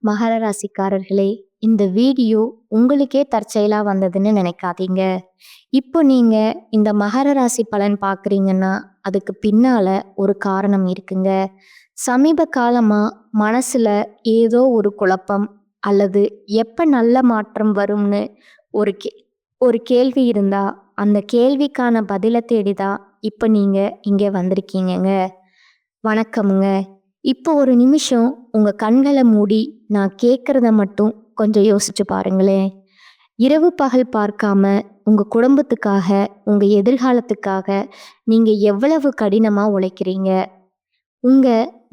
மகர ராசிக்காரர்களே, இந்த வீடியோ உங்களுக்கே தற்செயலா வந்ததுன்னு நினைக்காதீங்க. இப்போ நீங்க இந்த மகர ராசி பலன் பார்க்குறீங்கன்னா, அதுக்கு பின்னால ஒரு காரணம் இருக்குங்க. சமீப காலமா மனசுல ஏதோ ஒரு குழப்பம் அல்லது எப்ப நல்ல மாற்றம் வரும்னு ஒரு கே ஒரு கேள்வி இருந்தா, அந்த கேள்விக்கான பதில தேடி தான் இப்ப நீங்க இங்க வந்திருக்கீங்கங்க. வணக்கமுங்க. இப்போ ஒரு நிமிஷம் உங்க கண்கள மூடி நான் கேட்கறத மட்டும் கொஞ்சம் யோசிச்சு பாருங்களேன். இரவு பகல் பார்க்காம உங்க குடும்பத்துக்காக, உங்க எதிர்காலத்துக்காக நீங்க எவ்வளவு கடினமா உழைக்கிறீங்க. உங்க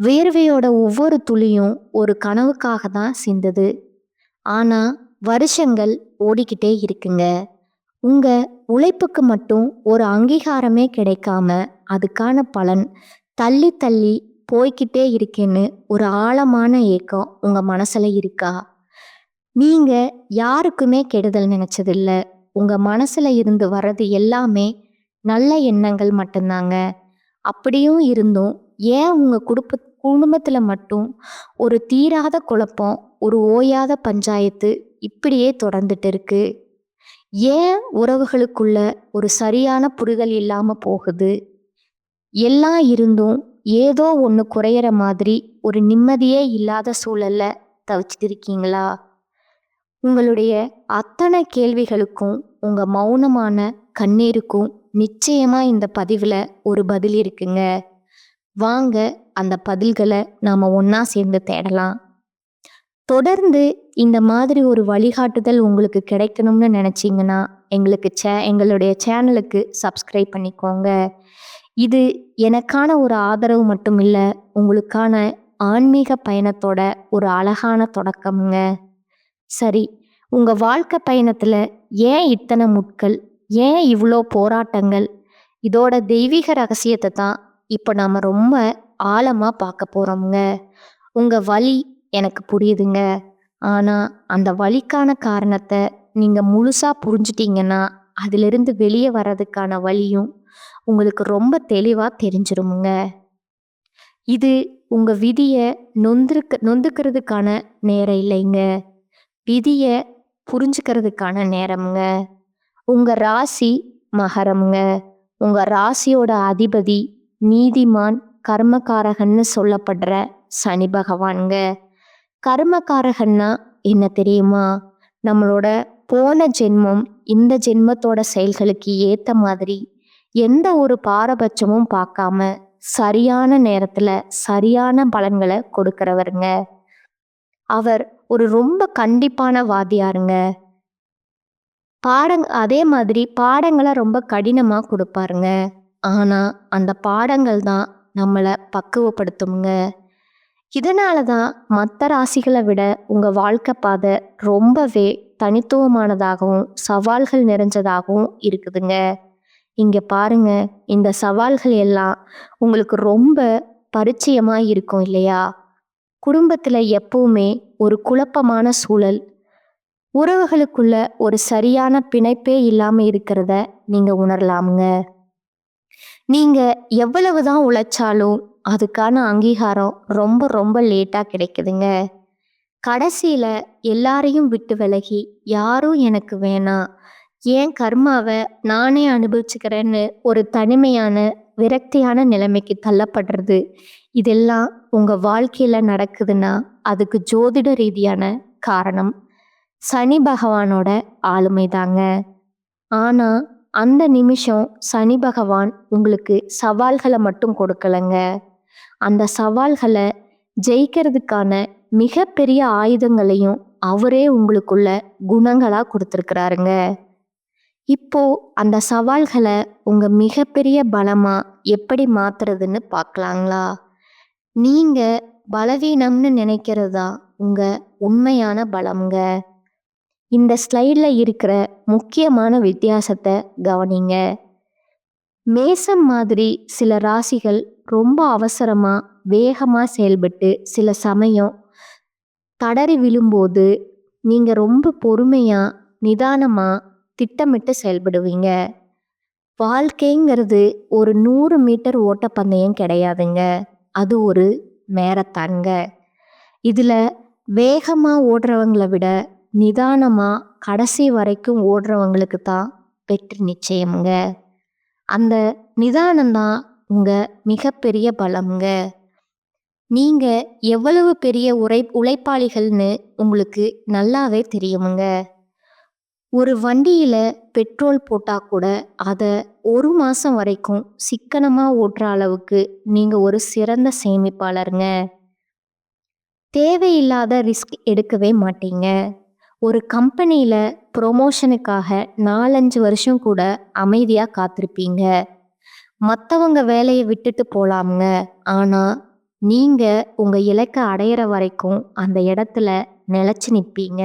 வேர்வையோட ஒவ்வொரு துளியும் ஒரு கனவுக்காக தான் சிந்துது. ஆனா வருஷங்கள் ஓடிக்கிட்டே இருக்குங்க. உங்க உழைப்புக்கு மட்டும் ஒரு அங்கீகாரமே கிடைக்காம அதுக்கான பலன் தள்ளி தள்ளி போய்க்கிட்டே இருக்கேன்னு ஒரு ஆழமான ஏக்கம் உங்க மனசுல இருக்கா? நீங்க யாருக்குமே கெடுதல் நினைச்சதில்ல. உங்க மனசுல இருந்து வர்றது எல்லாமே நல்ல எண்ணங்கள் மட்டும்தாங்க. அப்படியும் இருந்தும் ஏன் உங்க குடும்பத்துல மட்டும் ஒரு தீராத குழப்பம், ஒரு ஓயாத பஞ்சாயத்து இப்படியே தொடர்ந்துட்டு இருக்கு? ஏன் உறவுகளுக்குள்ள ஒரு சரியான புரிதல் இல்லாம போகுது? எல்லாம் இருந்தும் ஏதோ ஒன்று குறையிற மாதிரி ஒரு நிம்மதியே இல்லாத சூழல்ல தவிச்சிட்டு இருக்கீங்களா? உங்களுடைய அத்தனை கேள்விகளுக்கும் உங்க மௌனமான கண்ணீருக்கும் நிச்சயமா இந்த பதிவுல ஒரு பதில் இருக்குங்க. வாங்க அந்த பதில்களை நாம ஒண்ணா சேர்ந்து தேடலாம். தொடர்ந்து இந்த மாதிரி ஒரு வழிகாட்டுதல் உங்களுக்கு கிடைக்கணும்னு நினைச்சீங்கன்னா எங்களுடைய சேனலுக்கு சப்ஸ்கிரைப் பண்ணிக்கோங்க. இது எனக்கான ஒரு ஆதரவு மட்டும் இல்ல, உங்களுக்கான ஆன்மீக பயணத்தோட ஒரு அழகான தொடக்கம்ங்க. சரி, உங்க வாழ்க்கை பயணத்துல ஏன் இத்தனை முட்கள், ஏன் இவ்வளோ போராட்டங்கள்? இதோட தெய்வீக ரகசியத்தை தான் இப்போ நாம ரொம்ப ஆழமா பார்க்க போறோம்ங்க. உங்க வலி எனக்கு புரியுதுங்க. ஆனா அந்த வலிக்கான காரணத்தை நீங்க முழுசா புரிஞ்சிட்டீங்கன்னா அதிலிருந்து வெளியே வர்றதுக்கான வழியும் உங்களுக்கு ரொம்ப தெளிவா தெரிஞ்சிருமுங்க. இது உங்க விதிய நொந்துக்கிறதுக்கான நேரம் இல்லைங்க. விதிய புரிஞ்சுக்கிறதுக்கான நேரம்ங்க. உங்க ராசி மகரம்ங்க. உங்க ராசியோட அதிபதி நீதிமான், கர்மகாரகன்னு சொல்லப்படுற சனி பகவான்ங்க. கர்மகாரகன்னா என்ன தெரியுமா? நம்மளோட போன ஜென்மம் இந்த ஜென்மத்தோட செயல்களுக்கு ஏத்த மாதிரி எந்த ஒரு பாரபட்சமும் பார்க்காம சரியான நேரத்துல சரியான பலன்களை கொடுக்கிறவருங்க. அவர் ஒரு ரொம்ப கண்டிப்பான வாத்தியாருங்க. அதே மாதிரி பாடங்களை ரொம்ப கடினமா கொடுப்பாருங்க. ஆனா அந்த பாடங்கள் தான் நம்மளை பக்குவப்படுத்துங்க. இதனால தான் மற்ற ராசிகளை விட உங்க வாழ்க்கை பாதை ரொம்பவே தனித்துவமானதாகவும் சவால்கள் நிறைஞ்சதாகவும் இருக்குதுங்க. இங்க பாருங்க, இந்த சவால்கள் எல்லாம் உங்களுக்கு ரொம்ப பரிச்சயமா இருக்கும் இல்லையா? குடும்பத்துல எப்பவுமே ஒரு குழப்பமான சூழல், உறவுகளுக்குள்ள ஒரு சரியான பிணைப்பே இல்லாம இருக்கிறத நீங்க உணரலாமுங்க. நீங்க எவ்வளவுதான் உழைச்சாலும் அதுக்கான அங்கீகாரம் ரொம்ப ரொம்ப லேட்டா கிடைக்குதுங்க. கடைசியில எல்லாரையும் விட்டு விலகி யாரும் எனக்கு வேணாம், ஏன் கர்மாவை நானே அனுபவிச்சுக்கிறேன்னு ஒரு தனிமையான விரக்தியான நிலைமைக்கு தள்ளப்படுறது, இதெல்லாம் உங்க வாழ்க்கையில நடக்குதுன்னா அதுக்கு ஜோதிட ரீதியான காரணம் சனி பகவானோட ஆளுமைதாங்க. ஆனா அந்த நிமிஷம் சனி பகவான் உங்களுக்கு சவால்களை மட்டும் கொடுக்கலங்க. அந்த சவால்களை ஜெயிக்கிறதுக்கான மிகப்பெரிய ஆயுதங்களையும் அவரே உங்களுக்குள்ள குணங்களா கொடுத்துருக்கிறாருங்க. இப்போ அந்த சவால்களை உங்க மிகப்பெரிய பலமா எப்படி மாத்துறதுன்னு பார்க்கலாங்களா? நீங்க பலவீனம்னு நினைக்கிறதா உங்க உண்மையான பலம்ங்க. இந்த ஸ்லைட்ல இருக்கிற முக்கியமான வித்தியாசத்தை கவனிங்க. மேசம் மாதிரி சில ராசிகள் ரொம்ப அவசரமா வேகமா செயல்பட்டு சில சமயம் தடறி விழும்போது நீங்க ரொம்ப பொறுமையா நிதானமா திட்டமிட்டு செயல்படுவீங்க. வாழ்க்கைங்கிறது ஒரு 100 மீட்டர் ஓட்டப்பந்தயம் கிடையாதுங்க. அது ஒரு மேரத்தான்ங்க. இதுல வேகமா ஓடுறவங்கள விட நிதானமா கடைசி வரைக்கும் ஓடுறவங்களுக்கு தான் வெற்றி நிச்சயம்ங்க. அந்த நிதானம் தான் உங்க மிகப்பெரிய பலம்ங்க. நீங்க எவ்வளவு பெரிய உழைப்பாளிகள்னு உங்களுக்கு நல்லாவே தெரியுமுங்க. ஒரு வண்டியில பெட்ரோல் போட்டா கூட அத 1 மாசம் வரைக்கும் சிக்கனமா ஓட்டுற அளவுக்கு நீங்க ஒரு சிறந்த சேமிப்பாளருங்க. தேவையில்லாத ரிஸ்க் எடுக்கவே மாட்டீங்க. ஒரு கம்பெனியில ப்ரொமோஷனுக்காக 4, 5 வருஷம் கூட அமைதியா காத்திருப்பீங்க. மத்தவங்க வேலைய விட்டுட்டு போலாம்ங்க. ஆனா, நீங்க உங்க இலக்க அடையிற வரைக்கும் அந்த இடத்துல நிலைச்சு நிப்பீங்க.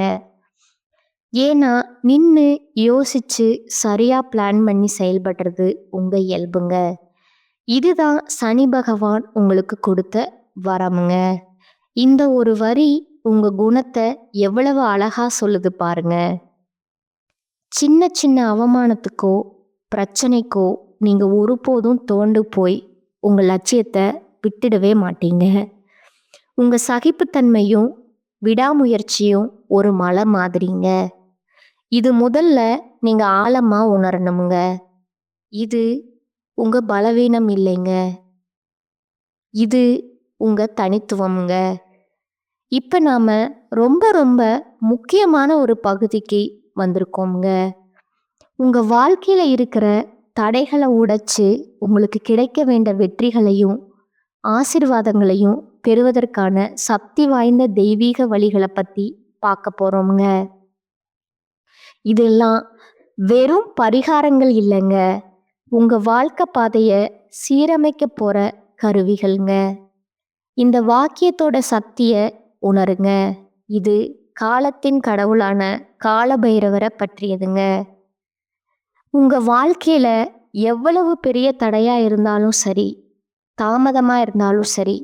ஏன்னா, நின்னு யோசிச்சு சரியா பிளான் பண்ணி செயல்படுறது உங்க இயல்புங்க. இதுதான் சனி பகவான் உங்களுக்கு கொடுத்த வரமுங்க. இந்த ஒரு வரி உங்க குணத்தை எவ்வளவு அழகா சொல்லுது பாருங்க. சின்ன சின்ன அவமானத்துக்கோ பிரச்சனைக்கோ நீங்க ஒருபோதும் துவண்டு போய் உங்க லட்சியத்தை விட்டுடவே மாட்டீங்க. உங்க சகிப்புத்தன்மையும் விடாமுயற்சியும் ஒரு மலை மாதிரிங்க. இது முதல்ல நீங்க ஆழமா உணரணுங்க. இது உங்க பலவீனம் இல்லைங்க. இது உங்க தனித்துவம்ங்க. இப்ப நாம ரொம்ப ரொம்ப முக்கியமான ஒரு பகுதிக்கு வந்திருக்கோம்ங்க. உங்க வாழ்க்கையில இருக்கிற தடைகளை உடைச்சு உங்களுக்கு கிடைக்க வேண்டிய வெற்றிகளையும் ஆசீர்வாதங்களையும் பெறுவதற்கான சக்தி வாய்ந்த தெய்வீக வழிகளை பத்தி பார்க்க போறோம்ங்க. இதெல்லாம் வெறும் பரிகாரங்கள் இல்லைங்க. உங்க வாழ்க்கை பாதைய சீரமைக்க போற கருவிகள்ங்க. இந்த வாக்கியத்தோட சக்திய உணருங்க. இது காலத்தின் கடவுளான காலபைரவரை பற்றியதுங்க. உங்க வாழ்க்கையில எவ்வளவு பெரிய தடையா இருந்தாலும் சரி, தாமதமா இருந்தாலும் சரி,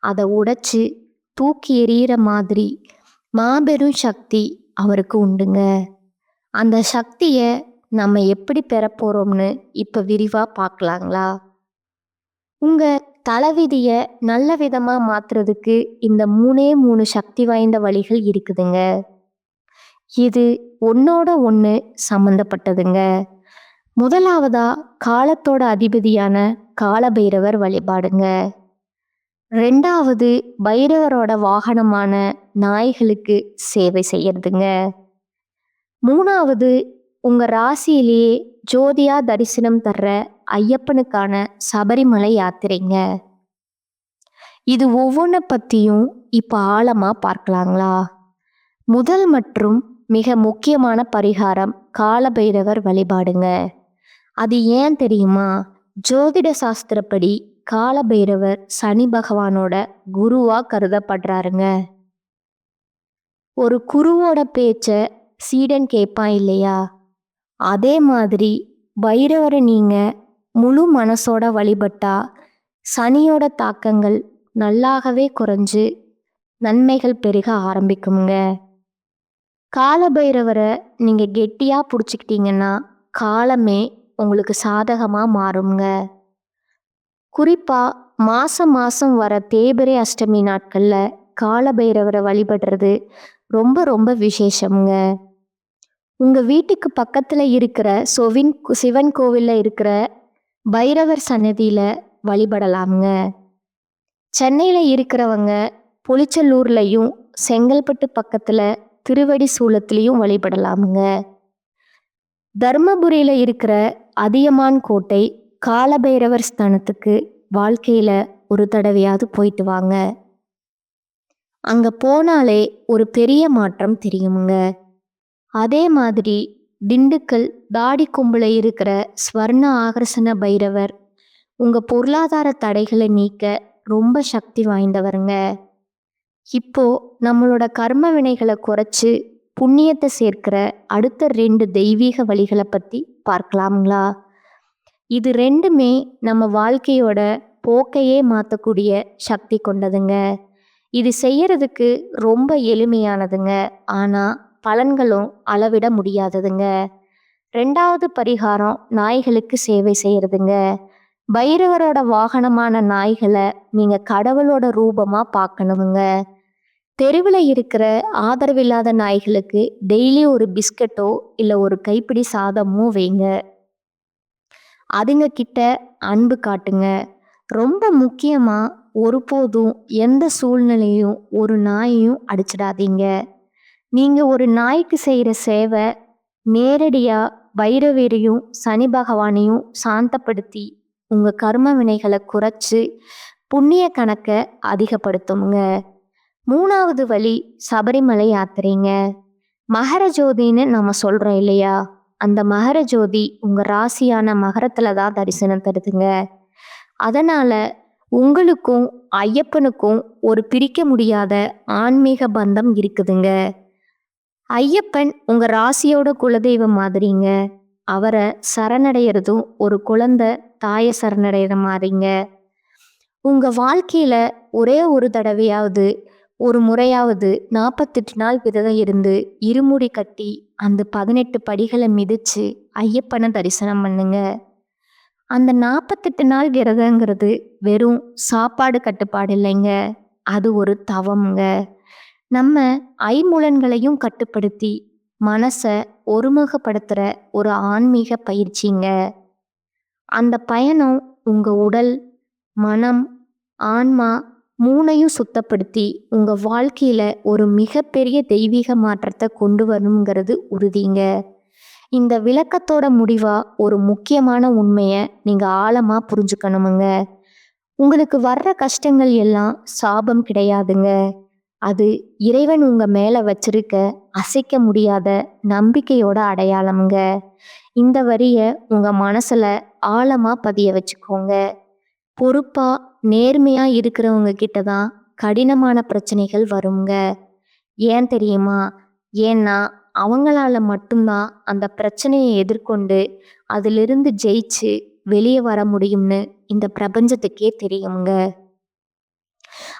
அதை உடைச்சு தூக்கி எறிகிற மாதிரி மாபெரும் சக்தி அவருக்கு உண்டுங்க. அந்த சக்தியை நம்ம எப்படி பெற போறோம்னு இப்ப விரிவா பார்க்கலாங்களா? உங்க தலைவிதிய நல்ல விதமா மாத்துறதுக்கு இந்த 3 சக்தி வாய்ந்த வழிகள் இருக்குதுங்க. இது ஒன்னோட ஒண்ணு சம்பந்தப்பட்டதுங்க. முதலாவதா காலத்தோட அதிபதியான காலபைரவர் வழிபாடுங்க. 2வது பைரவரோட வாகனமான நாய்களுக்கு சேவை செய்யறதுங்க. 3வது உங்க ராசியிலேயே ஜோதியா தரிசனம் தர்ற ஐயப்பனுக்கான சபரிமலை யாத்திரைங்க. இது ஒவ்வொன்றை பத்தியும் இப்ப ஆழமா பார்க்கலாங்களா? முதல் மற்றும் மிக முக்கியமான பரிகாரம் காலபைரவர் வழிபாடுங்க. அது ஏன் தெரியுமா? ஜோதிட சாஸ்திரப்படி காலபைரவர் சனி பகவானோட குருவா கருதப்படுறாருங்க. ஒரு குருவோட பேச்ச சீடன் கேட்பான் இல்லையா? அதே மாதிரி பைரவரை நீங்க முழு மனசோட வழிபட்டா சனியோட தாக்கங்கள் நல்லாகவே குறைஞ்சு நன்மைகள் பெருக ஆரம்பிக்குங்க. காலபைரவரை நீங்க கெட்டியா பிடிச்சிக்கிட்டீங்கன்னா காலமே உங்களுக்கு சாதகமா மாறுங்க. குறிப்பா மாசம் மாசம் வர தேய்பிறை அஷ்டமி நாட்கள்ல காலபைரவரை வழிபடுறது ரொம்ப ரொம்ப விசேஷம்ங்க. உங்க வீட்டுக்கு பக்கத்துல இருக்கிற சிவன் கோவில்ல இருக்கிற பைரவர் சன்னதியில வழிபடலாமுங்க. சென்னையில இருக்கிறவங்க புளிச்சலூர்லையும் செங்கல்பட்டு பக்கத்துல திருவடி சூலத்திலையும் வழிபடலாமுங்க. தர்மபுரியில இருக்கிற அதியமான் கோட்டை காலபைரவர் ஸ்தானத்துக்கு வாழ்க்கையில ஒரு தடவையாவது போயிட்டு வாங்க. அங்க போனாலே ஒரு பெரிய மாற்றம் தெரியுமுங்க. அதே மாதிரி திண்டுக்கல் தாடி கொம்புல இருக்கிற ஸ்வர்ண ஆகர்ஷண பைரவர் உங்க பொருளாதார தடைகளை நீக்க ரொம்ப சக்தி வாய்ந்தவருங்க. இப்போ நம்மளோட கர்ம வினைகளை குறைச்சு புண்ணியத்தை சேர்க்கிற அடுத்த 2 தெய்வீக வழிகளை பத்தி பார்க்கலாங்களா? இது ரெண்டுமே நம்ம வாழ்க்கையோட போக்கையே மாற்றக்கூடிய சக்தி கொண்டதுங்க. இது செய்யறதுக்கு ரொம்ப எளிமையானதுங்க. ஆனா பலன்களும் அளவிட முடியாததுங்க. 2வது பரிகாரம் நாய்களுக்கு சேவை செய்யறதுங்க. பைரவரோட வாகனமான நாய்களை நீங்க கடவுளோட ரூபமா பார்க்கணுங்க. தெருவில் இருக்கிற ஆதரவில்லாத நாய்களுக்கு டெய்லி ஒரு பிஸ்கட்டோ இல்லை ஒரு கைப்பிடி சாதமோ வைங்க. அதுங்க கிட்ட அன்பு காட்டுங்க. ரொம்ப முக்கியமா, ஒருபோதும் எந்த சூழ்நிலையும் ஒரு நாயையும் அடிச்சிடாதீங்க. நீங்க ஒரு நாய்க்கு செய்யற சேவை நேரடியா பைரவரையும் சனி பகவானையும் சாந்தப்படுத்தி உங்க கர்ம வினைகளை குறைச்சு புண்ணிய கணக்கை அதிகப்படுத்துங்க. 3வது வழி சபரிமலை யாத்திரைங்க. மகர ஜோதின்னு நம்ம சொல்றோம் இல்லையா, அந்த மகர ஜோதி உங்க ராசியான மகரத்துல தான் தரிசனம் தருதுங்க. அதனால உங்களுக்கும் ஐயப்பனுக்கும் ஒரு பிரிக்க முடியாத ஆன்மீக பந்தம் இருக்குதுங்க. ஐயப்பன் உங்க ராசியோட குலதெய்வம் மாதிரிங்க. அவரை சரணடைகிறதும் ஒரு குழந்தை தாயை சரணடைகிற மாதிரிங்க. உங்க வாழ்க்கையில ஒரே ஒரு தடவையாவது ஒரு முறையாவது 48 நாள் விரதம் இருந்து இருமுடி கட்டி அந்த 18 படிகளை மிதிச்சு ஐயப்பனை தரிசனம் பண்ணுங்க. அந்த 48 நாள் விரதங்கிறது வெறும் சாப்பாடு கட்டுப்பாடு இல்லைங்க, அது ஒரு தவம்ங்க. நம்ம ஐம்புலன்களையும் கட்டுப்படுத்தி மனசை ஒருமுகப்படுத்துற ஒரு ஆன்மீக பயிற்சிங்க. அந்த பயணம் உங்க உடல், மனம், ஆன்மா 3ஐயும் சுத்தப்படுத்தி உங்க வாழ்க்கையில ஒரு மிகப்பெரிய தெய்வீக மாற்றத்தை கொண்டு வரணுங்கிறது உறுதிங்க. இந்த விளக்கத்தோட முடிவா ஒரு முக்கியமான உண்மையை நீங்க ஆழமா புரிஞ்சுக்கணுமுங்க. உங்களுக்கு வர்ற கஷ்டங்கள் எல்லாம் சாபம் கிடையாதுங்க. அது இறைவன் உங்க மேல வச்சிருக்க அசைக்க முடியாத நம்பிக்கையோட அடையாளம்ங்க. இந்த வரிய உங்க மனசுல ஆழமா பதிய வச்சுக்கோங்க. பொறுப்பா நேர்மையா இருக்கிறவங்க கிட்ட தான் கடினமான பிரச்சனைகள் வருங்க. ஏன் தெரியுமா? ஏன்னா அவங்களால மட்டும்தான் அந்த பிரச்சனையை எதிர்கொண்டு அதிலிருந்து ஜெயிச்சு வெளியே வர முடியும்னு இந்த பிரபஞ்சத்துக்கே தெரியுங்க.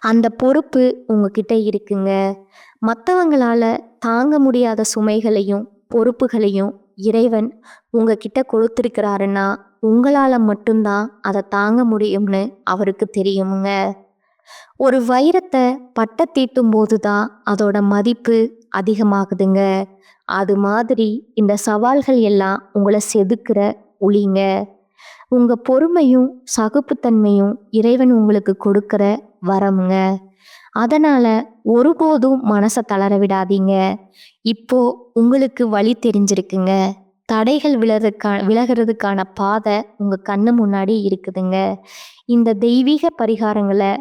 அந்த பொறுப்பு உங்ககிட்ட இருக்குங்க. மற்றவங்களால தாங்க முடியாத சுமைகளையும் பொறுப்புகளையும் இறைவன் உங்ககிட்ட கொடுத்துருக்கிறாருன்னா உங்களால மட்டும்தான் அதை தாங்க முடியும்னு அவருக்கு தெரியுங்க. ஒரு வைரத்தை பட்டை தீட்டும் போது தான் அதோட மதிப்பு அதிகமாகுதுங்க. அது மாதிரி இந்த சவால்கள் எல்லாம் உங்களை செதுக்குற ஒளிங்க. உங்க பொறுமையும் சகிப்புத்தன்மையும் இறைவன் உங்களுக்கு கொடுக்கிற வரமுங்க. அதனால ஒருபோதும் மனசை தளர விடாதீங்க. இப்போ உங்களுக்கு வழி தெரிஞ்சிருக்குங்க. தடைகள் விலகிறதுக்கான பாதை உங்க கண்ணு முன்னாடி இருக்குதுங்க. இந்த தெய்வீக பரிகாரங்களை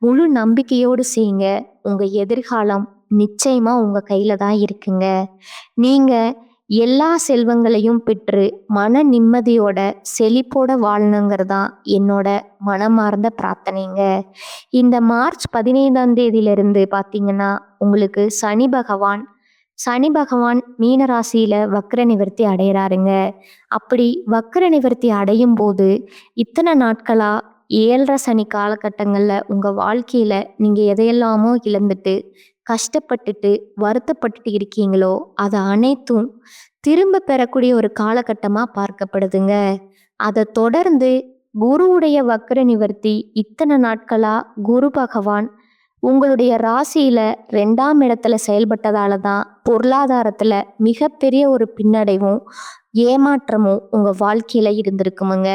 முழு நம்பிக்கையோடு செய்யுங்க. உங்க எதிர்காலம் நிச்சயமா உங்க கையில தான் இருக்குங்க. நீங்க எல்லா செல்வங்களையும் பெற்று மன நிம்மதியோட செழிப்போட வாழணுங்கிறதான் என்னோட மனமார்ந்த பிரார்த்தனைங்க. இந்த மார்ச் 15ஆம் தேதியிலிருந்து பார்த்தீங்கன்னா உங்களுக்கு சனி பகவான் மீன ராசியில வக்ர நிவர்த்தி அடைகிறாருங்க. அப்படி வக்ர நிவர்த்தி அடையும் போது இத்தனை நாட்களா 7.5 சனி காலகட்டங்களில் உங்கள் வாழ்க்கையில் நீங்கள் எதையெல்லாமோ இழந்துட்டு கஷ்டப்பட்டுட்டு வருத்தப்பட்டுட்டு இருக்கீங்களோ அதை அனைத்தும் திரும்ப பெறக்கூடிய ஒரு காலகட்டமாக பார்க்கப்படுதுங்க. அதை தொடர்ந்து குருவுடைய வக்ர நிவர்த்தி இத்தனை நாட்களா குரு பகவான் உங்களுடைய ராசியில 2ஆம் இடத்துல செயல்பட்டதால தான் பொருளாதாரத்துல மிகப்பெரிய ஒரு பின்னடைவும் ஏமாற்றமும் உங்க வாழ்க்கையில இருந்திருக்குமுங்க.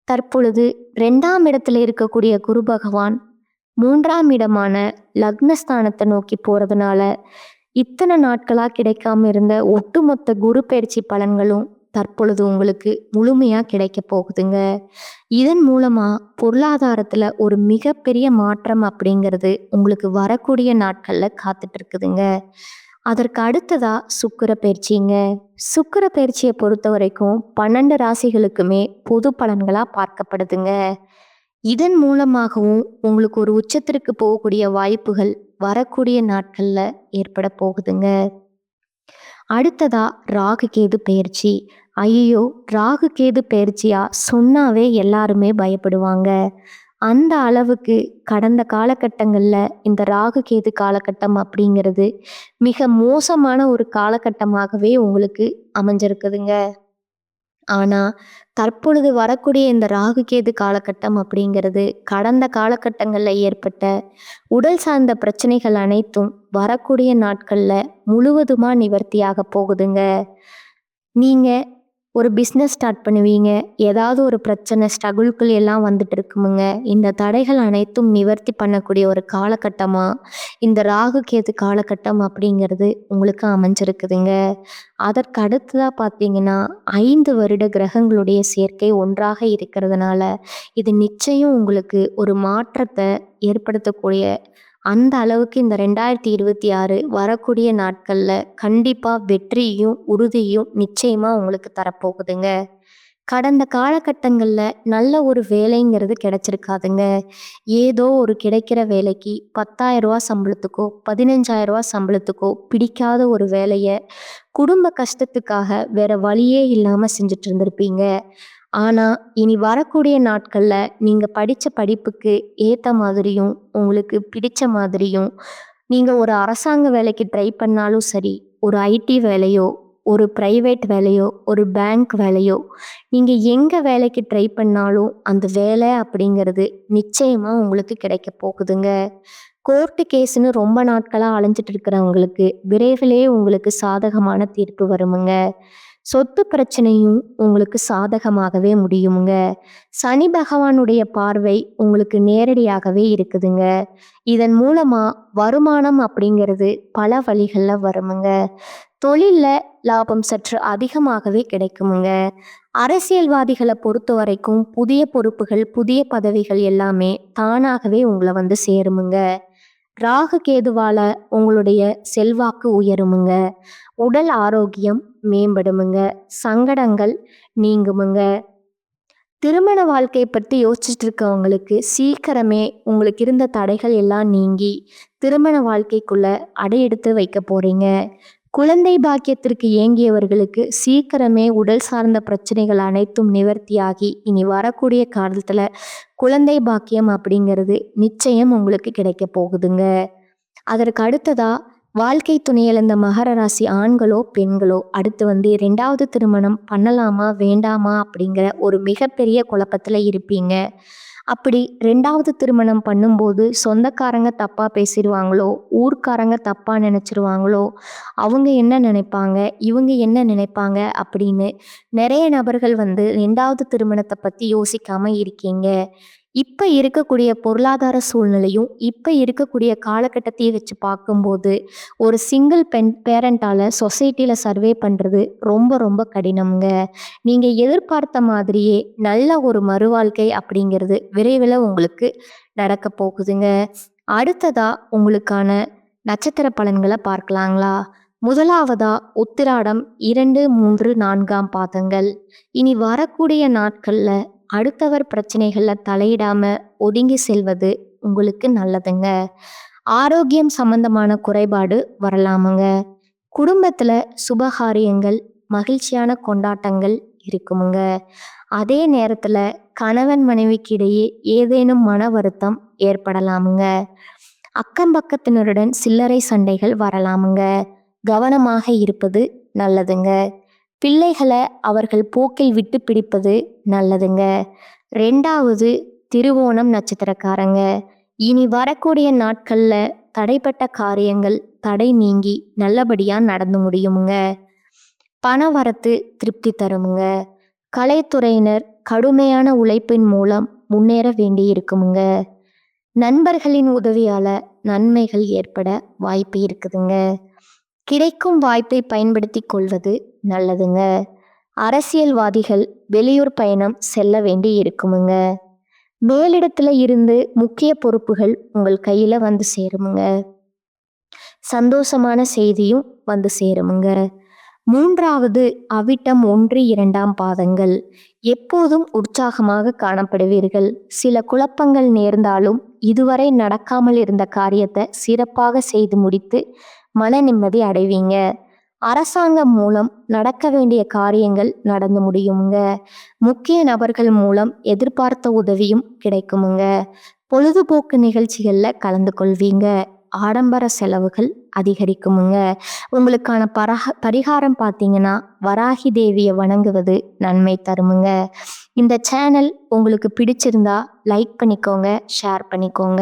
தற்பொழுது 2ஆம் இடத்துல இருக்கக்கூடிய குரு பகவான் 3ஆம் இடமான லக்னஸ்தானத்தை நோக்கி போறதுனால இத்தனை நாட்களா கிடைக்காம இருந்த ஒட்டுமொத்த குரு பயிற்சி பலன்களும் தற்பொழுது உங்களுக்கு முழுமையா கிடைக்க போகுதுங்க. இதன் மூலமா பொருளாதாரத்துல ஒரு மிகப்பெரிய மாற்றம் அப்படிங்கிறது உங்களுக்கு வரக்கூடிய நாட்கள்ல காத்துட்டு இருக்குதுங்க. அதற்கு அடுத்ததா சுக்கிர பயிற்சிங்க. சுக்கிர பயிற்சியை பொறுத்த வரைக்கும் 12 ராசிகளுக்குமே பொது பலன்களா பார்க்கப்படுதுங்க. இதன் மூலமாகவும் உங்களுக்கு ஒரு உச்சத்திற்கு போகக்கூடிய வாய்ப்புகள் வரக்கூடிய நாட்கள்ல ஏற்பட போகுதுங்க. அடுத்ததா ராகு கேது பயிற்சி. ஐயோ, ராகு கேது பயிற்சியா சொன்னாவே எல்லாருமே பயப்படுவாங்க. அந்த அளவுக்கு கடந்த காலகட்டங்களில் இந்த ராகு கேது காலகட்டம் அப்படிங்கிறது மிக மோசமான ஒரு காலகட்டமாகவே உங்களுக்கு அமைஞ்சிருக்குதுங்க. ஆனா, தற்பொழுது வரக்கூடிய இந்த ராகு கேது காலகட்டம் அப்படிங்கிறது, கடந்த காலகட்டங்கள்ல ஏற்பட்ட உடல் சார்ந்த பிரச்சனைகள் அனைத்தும் வரக்கூடிய நாட்கள்ல முழுவதுமா நிவர்த்தியாக போகுதுங்க. நீங்க ஒரு பிஸ்னஸ் ஸ்டார்ட் பண்ணுவீங்க. ஏதாவது ஒரு பிரச்சனை ஸ்ட்ரகுல்குள் எல்லாம் வந்துட்டு இருக்குமுங்க. இந்த தடைகள் அனைத்தும் நிவர்த்தி பண்ணக்கூடிய ஒரு காலகட்டமா, இந்த ராகு கேது காலகட்டம் அப்படிங்கிறது உங்களுக்கு அமைஞ்சிருக்குதுங்க. அதற்கு அடுத்ததா பார்த்தீங்கன்னா, 5 வருட கிரகங்களுடைய சேர்க்கை ஒன்றாக இருக்கிறதுனால, இது நிச்சயம் உங்களுக்கு ஒரு மாற்றத்த ஏற்படுத்தக்கூடிய அந்த அளவுக்கு இந்த 2026 வரக்கூடிய நாட்கள்ல கண்டிப்பா வெற்றியும், உறுதியும் நிச்சயமா உங்களுக்கு தரப்போகுதுங்க. கடந்த காலகட்டங்கள்ல நல்ல ஒரு வேலைங்கிறது கிடைச்சிருக்காதுங்க. ஏதோ ஒரு கிடைக்கிற வேலைக்கு ரூ. 10,000 சம்பளத்துக்கோ, ரூ. 15,000 சம்பளத்துக்கோ பிடிக்காத ஒரு வேலைய குடும்ப கஷ்டத்துக்காக வேற வழியே இல்லாம செஞ்சுட்டு இருந்திருப்பீங்க. ஆனா, இனி வரக்கூடிய நாட்கள்ல நீங்க படிச்ச படிப்புக்கு ஏத்த மாதிரியும், உங்களுக்கு பிடிச்ச மாதிரியும், நீங்க ஒரு அரசாங்க வேலைக்கு ட்ரை பண்ணாலும் சரி, ஒரு ஐடி வேலையோ, ஒரு பிரைவேட் வேலையோ, ஒரு பேங்க் வேலையோ, நீங்க எங்க வேலைக்கு ட்ரை பண்ணாலும் அந்த வேலை அப்படிங்கிறது நிச்சயமா உங்களுக்கு கிடைக்க போகுதுங்க. கோர்ட்டு கேஸ்ன்னு ரொம்ப நாட்களா அலைஞ்சிட்டு இருக்கிறவங்களுக்கு விரைவிலே உங்களுக்கு சாதகமான தீர்ப்பு வருமுங்க. சொத்து பிரச்சனையும் உங்களுக்கு சாதகமாகவே முடியுமுங்க. சனி பகவானுடைய பார்வை உங்களுக்கு நேரடியாகவே இருக்குதுங்க. இதன் மூலமா வருமானம் அப்படிங்கிறது பல வழிகள்ல வருமுங்க. தொழில்ல லாபம் சற்று அதிகமாகவே கிடைக்குமுங்க. அரசியல்வாதிகளை பொறுத்த வரைக்கும் புதிய பொறுப்புகள், புதிய பதவிகள் எல்லாமே தானாகவே உங்களை வந்து சேருமுங்க. ராகு கேதுவால உங்களுடைய செல்வாக்கு உயருமுங்க. உடல் ஆரோக்கியம் மேம்படுமுங்க. சங்கடங்கள் நீங்குமுங்க. திருமண வாழ்க்கை பற்றி யோசிச்சுட்டு இருக்கவங்களுக்கு சீக்கிரமே உங்களுக்கு இருந்த தடைகள் எல்லாம் நீங்கி திருமண வாழ்க்கைக்குள்ள அடையெடுத்து வைக்க போறீங்க. குழந்தை பாக்கியத்திற்கு ஏங்கியவர்களுக்கு சீக்கிரமே உடல் சார்ந்த பிரச்சனைகள் அனைத்தும் நிவர்த்தியாகி இனி வரக்கூடிய காலத்துல குழந்தை பாக்கியம் அப்படிங்கிறது நிச்சயம் உங்களுக்கு கிடைக்க போகுதுங்க. அதற்கு அடுத்ததா வாழ்க்கை துணை இழந்த மகர ராசி ஆண்களோ பெண்களோ அடுத்து வந்து 2வது திருமணம் பண்ணலாமா வேண்டாமா அப்படிங்கிற ஒரு மிகப்பெரிய குழப்பத்தில் இருப்பீங்க. அப்படி 2வது திருமணம் பண்ணும்போது சொந்தக்காரங்க தப்பாக பேசிடுவாங்களோ, ஊர்க்காரங்க தப்பாக நினச்சிருவாங்களோ, அவங்க என்ன நினைப்பாங்க, இவங்க என்ன நினைப்பாங்க அப்படின்னு நிறைய நபர்கள் வந்து 2வது திருமணத்தை பற்றி யோசிக்காமல் இருக்கீங்க. இப்போ இருக்கக்கூடிய பொருளாதார சூழ்நிலையும் இப்போ இருக்கக்கூடிய காலகட்டத்தையும் வச்சு பார்க்கும்போது ஒரு சிங்கிள் பேரண்டால் சொசைட்டியில் சர்வே பண்ணுறது ரொம்ப ரொம்ப கடினம்ங்க. நீங்கள் எதிர்பார்த்த மாதிரியே நல்ல ஒரு மறுவாழ்க்கை அப்படிங்கிறது விரைவில் உங்களுக்கு நடக்க போகுதுங்க. அடுத்ததா உங்களுக்கான நட்சத்திர பலன்களை பார்க்கலாங்களா? முதலாவதா உத்திராடம் 2, 3, 4ஆம் பாதங்கள். இனி வரக்கூடிய நாட்கள்ல அடுத்தவர் பிரச்சனைகள்ல தலையிடாம ஒதுங்கி செல்வது உங்களுக்கு நல்லதுங்க. ஆரோக்கியம் சம்பந்தமான குறைபாடு வரலாமுங்க. குடும்பத்துல சுபகாரியங்கள், மகிழ்ச்சியான கொண்டாட்டங்கள் இருக்குமுங்க. அதே நேரத்துல கணவன் மனைவிக்கு இடையே ஏதேனும் மன வருத்தம் ஏற்படலாமுங்க. அக்கம் பக்கத்தினருடன் சில்லறை சண்டைகள் வரலாமுங்க. கவனமாக இருப்பது நல்லதுங்க. பிள்ளைகளை அவர்கள் போக்கில் விட்டு பிடிப்பது நல்லதுங்க. 2வது திருவோணம் நட்சத்திரக்காரங்க. இனி வரக்கூடிய நாட்கள்ல தடைப்பட்ட காரியங்கள் தடை நீங்கி நல்லபடியா நடந்து முடியுமுங்க. பண வரத்து திருப்தி தருமுங்க. கலைத்துறையினர் கடுமையான உழைப்பின் மூலம் முன்னேற வேண்டி இருக்குமுங்க. நண்பர்களின் உதவியால நன்மைகள் ஏற்பட வாய்ப்பு இருக்குதுங்க. கிடைக்கும் வாய்ப்பை பயன்படுத்தி கொள்வது நல்லதுங்க. அரசியல்வாதிகள் வெளியூர் பயணம் செல்ல வேண்டி இருக்குமுங்க. மேலிடத்துல இருந்து முக்கிய பொறுப்புகள் உங்கள் கையில வந்து சேருமுங்க. சந்தோஷமான செய்தியும் வந்து சேருமுங்க. 3வது அவிட்டம் 1, 2ஆம் பாதங்கள். எப்போதும் உற்சாகமாக காணப்படுவீர்கள். சில குழப்பங்கள் நேர்ந்தாலும் இதுவரை நடக்காமல் இருந்த காரியத்தை சிறப்பாக செய்து முடித்து மன நிம்மதி அடைவீங்க. அரசாங்கம் மூலம் நடக்க வேண்டிய காரியங்கள் நடந்து முடியுமுங்க. முக்கிய நபர்கள் மூலம் எதிர்பார்த்த உதவியும் கிடைக்குமுங்க. பொழுதுபோக்கு நிகழ்ச்சிகள்ல கலந்து கொள்வீங்க. ஆடம்பர செலவுகள் அதிகரிக்குமுங்க. உங்களுக்கான பரிகாரம் பார்த்தீங்கன்னா, வராகி தேவியை வணங்குவது நன்மை தருமுங்க. இந்த சேனல் உங்களுக்கு பிடிச்சிருந்தா லைக் பண்ணிக்கோங்க, ஷேர் பண்ணிக்கோங்க.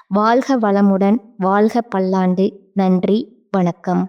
வாழ்க வளமுடன், வாழ்க பல்லாண்டு. நன்றி, வணக்கம்.